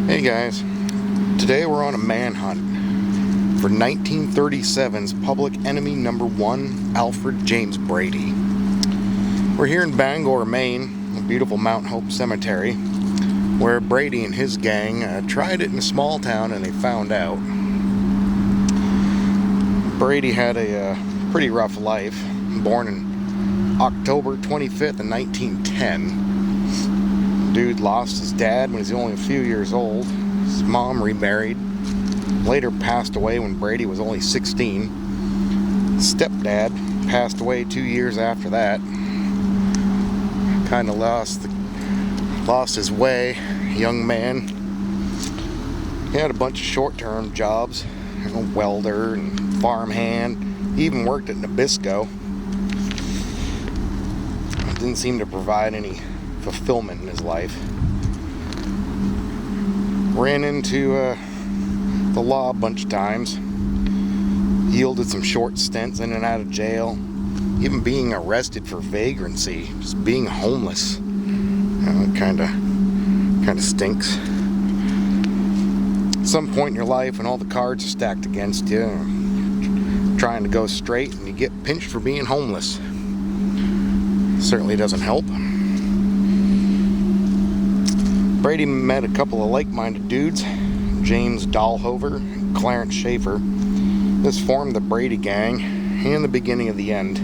Hey guys, today we're on a manhunt for 1937's public enemy number one, Alfred James Brady. We're here in Bangor, Maine, the beautiful Mount Hope Cemetery, where Brady and his gang tried it in a small town and they found out. Brady had a pretty rough life, born in October 25th of 1910. Dude lost his dad when he was only a few years old. His mom remarried. Later passed away when Brady was only 16. His stepdad passed away 2 years after that. Kind of lost his way. Young man. He had a bunch of short-term jobs, welder and farmhand. He even worked at Nabisco. Didn't seem to provide any fulfillment in his life. Ran into the law a bunch of times. Yielded some short stints in and out of jail. Even being arrested for vagrancy. Just being homeless. It kind of stinks. At some point in your life when all the cards are stacked against you, trying to go straight, and you get pinched for being homeless. Certainly doesn't help. Brady met a couple of like-minded dudes, James Dahlhover and Clarence Schaefer. This formed the Brady Gang and the beginning of the end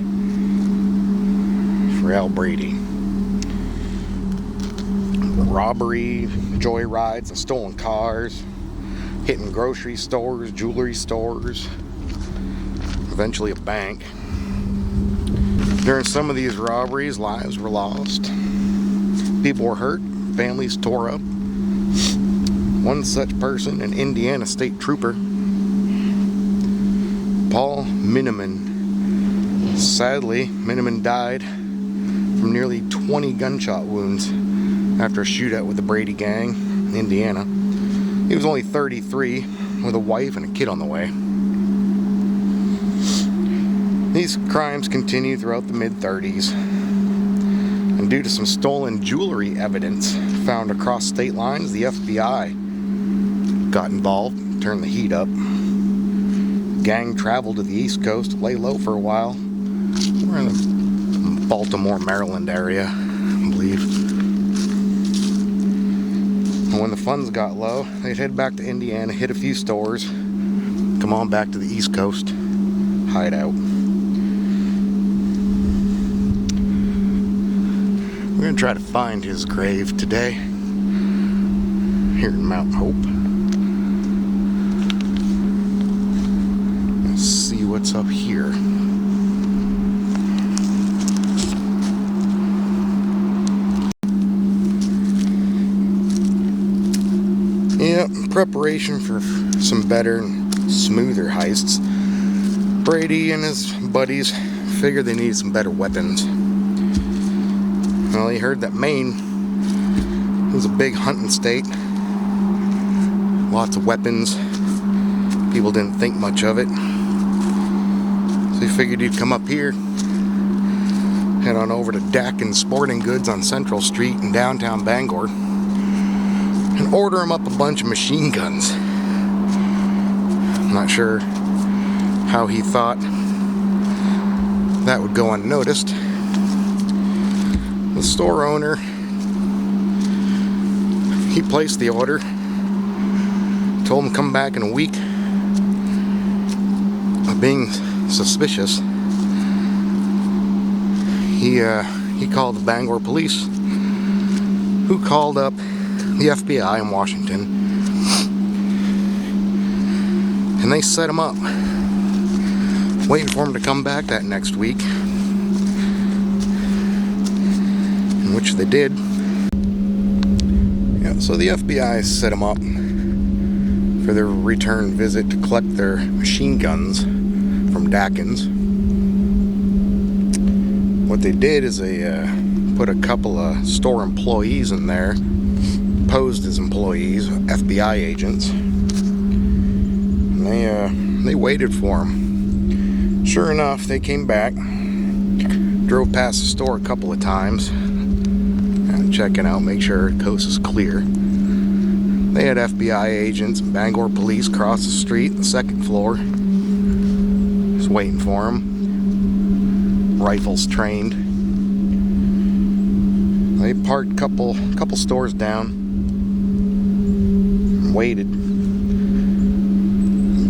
for Al Brady. Robbery, joyrides, and stolen cars, hitting grocery stores, jewelry stores, eventually a bank. During some of these robberies, lives were lost. People were hurt. Families tore up. One such person, an Indiana state trooper, Paul Miniman. Sadly, Miniman died from nearly 20 gunshot wounds after a shootout with the Brady Gang in Indiana. He was only 33, with a wife and a kid on the way. These crimes continued throughout the mid-30s. And due to some stolen jewelry evidence found across state lines, the FBI got involved, turned the heat up. The gang traveled to the East Coast to lay low for a while. We're in the Baltimore, Maryland area, I believe. And when the funds got low, they'd head back to Indiana, hit a few stores, come on back to the East Coast, hide out. We're going to try to find his grave today here in Mount Hope. Let's see what's up here. Yeah, in preparation for some better and smoother heists, Brady and his buddies figured they needed some better weapons. Well, he heard that Maine was a big hunting state. Lots of weapons. People didn't think much of it. So he figured he'd come up here, head on over to Dakin Sporting Goods on Central Street in downtown Bangor, and order him up a bunch of machine guns. I'm not sure how he thought that would go unnoticed. The store owner, he placed the order, told him to come back in a week. Being suspicious, he called the Bangor police, who called up the FBI in Washington, and they set him up, waiting for him to come back that next week. Which they did. Yeah, so the FBI set them up for their return visit to collect their machine guns from Dakin's. What they did is they put a couple of store employees in there, posed as employees, FBI agents. And they waited for them. Sure enough, they came back, drove past the store a couple of times, checking out, make sure the coast is clear. They had FBI agents and Bangor police across the street, the second floor, just waiting for him. Rifles trained. They parked a couple stores down and waited.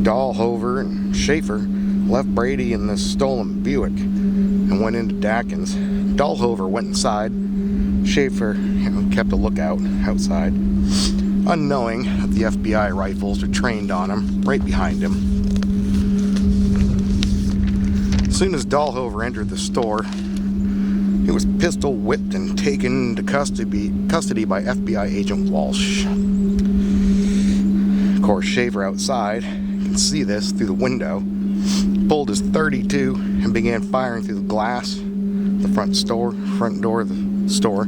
Dahlhover and Schaefer left Brady in the stolen Buick and went into Dackins. Dahlhover went inside. Schaefer, kept a lookout outside, unknowing that the FBI rifles were trained on him, right behind him. As soon as Dahlhover entered the store, he was pistol whipped and taken into custody by FBI agent Walsh. Of course, Schaefer outside, you can see this through the window, pulled his .32 and began firing through the glass, the front door of the store.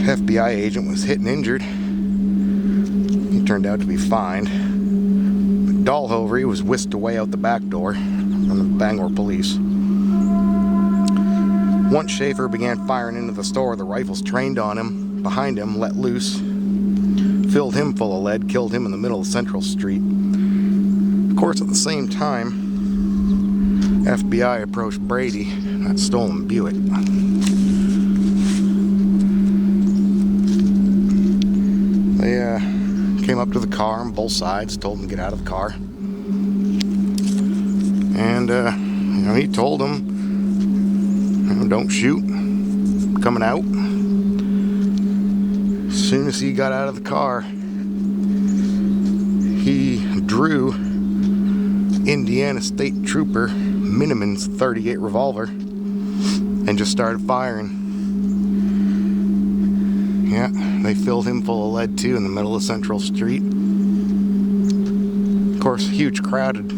FBI agent was hit and injured. He turned out to be fine. But Dahlhover, he was whisked away out the back door from the Bangor police. Once Schaefer began firing into the store, the rifles trained on him, behind him, let loose, filled him full of lead, killed him in the middle of Central Street. Of course, at the same time, FBI approached Brady in that stolen Buick. They came up to the car on both sides, told him to get out of the car. And, he told them, don't shoot, I'm coming out. As soon as he got out of the car, he drew Indiana State Trooper Miniman's .38 revolver and just started firing. Yeah, they filled him full of lead too in the middle of Central Street. Of course, a huge crowd had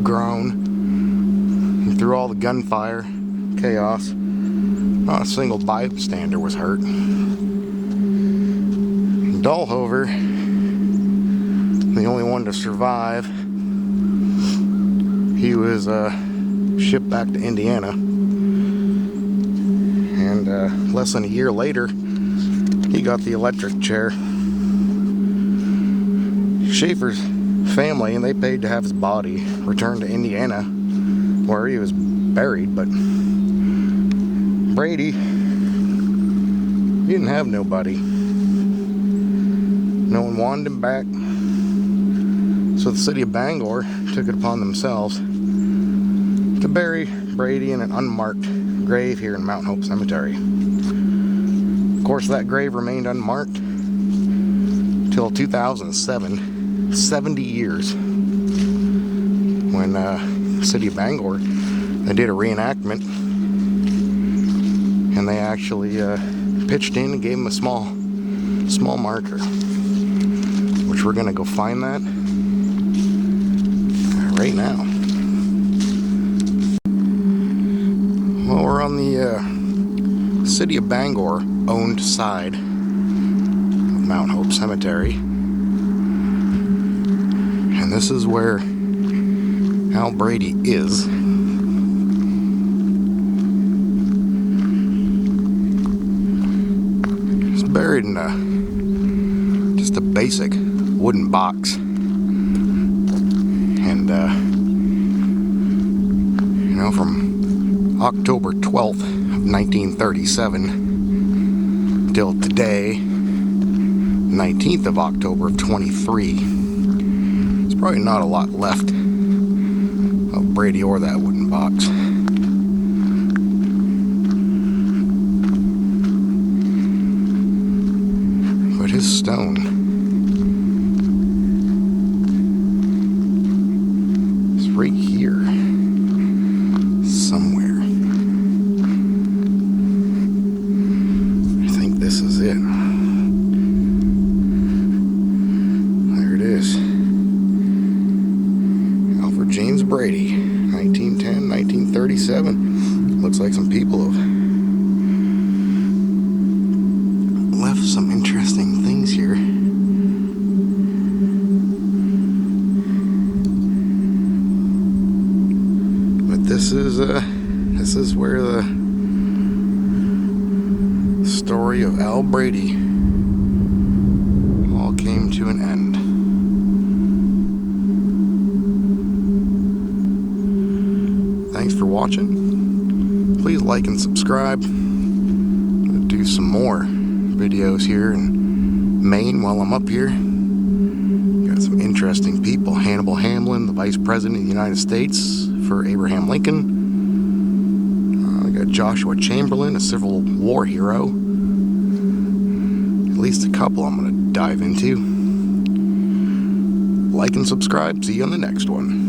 grown. And through all the gunfire, chaos, not a single bystander was hurt. Dahlhover, the only one to survive, he was shipped back to Indiana. And less than a year later, he got the electric chair. Schaefer's family, and they paid to have his body returned to Indiana, where he was buried, but Brady, he didn't have nobody. No one wanted him back. So the city of Bangor took it upon themselves to bury Brady in an unmarked grave here in Mount Hope Cemetery. Of course, that grave remained unmarked till 2007, 70 years, when the city of Bangor, they did a reenactment, and they actually pitched in and gave him a small marker, which we're gonna go find that right now. Well, we're on the city of Bangor owned side of Mount Hope Cemetery, and this is where Al Brady is. He's buried in just a basic wooden box, and from October 12th of 1937 till today, 19th of October of 23. There's probably not a lot left of Brady or that wooden box. But his stone is right here somewhere. I think this is it. There it is. Alfred James Brady, 1910, 1937. Looks like some people have left some interesting things here. But this is where the story of Al Brady to an end. Thanks for watching. Please like and subscribe. I'm going to do some more videos here in Maine while I'm up here. Got some interesting people. Hannibal Hamlin, the Vice President of the United States for Abraham Lincoln. I got Joshua Chamberlain, a Civil War hero. At least a couple I'm going to dive into. Like and subscribe. See you on the next one.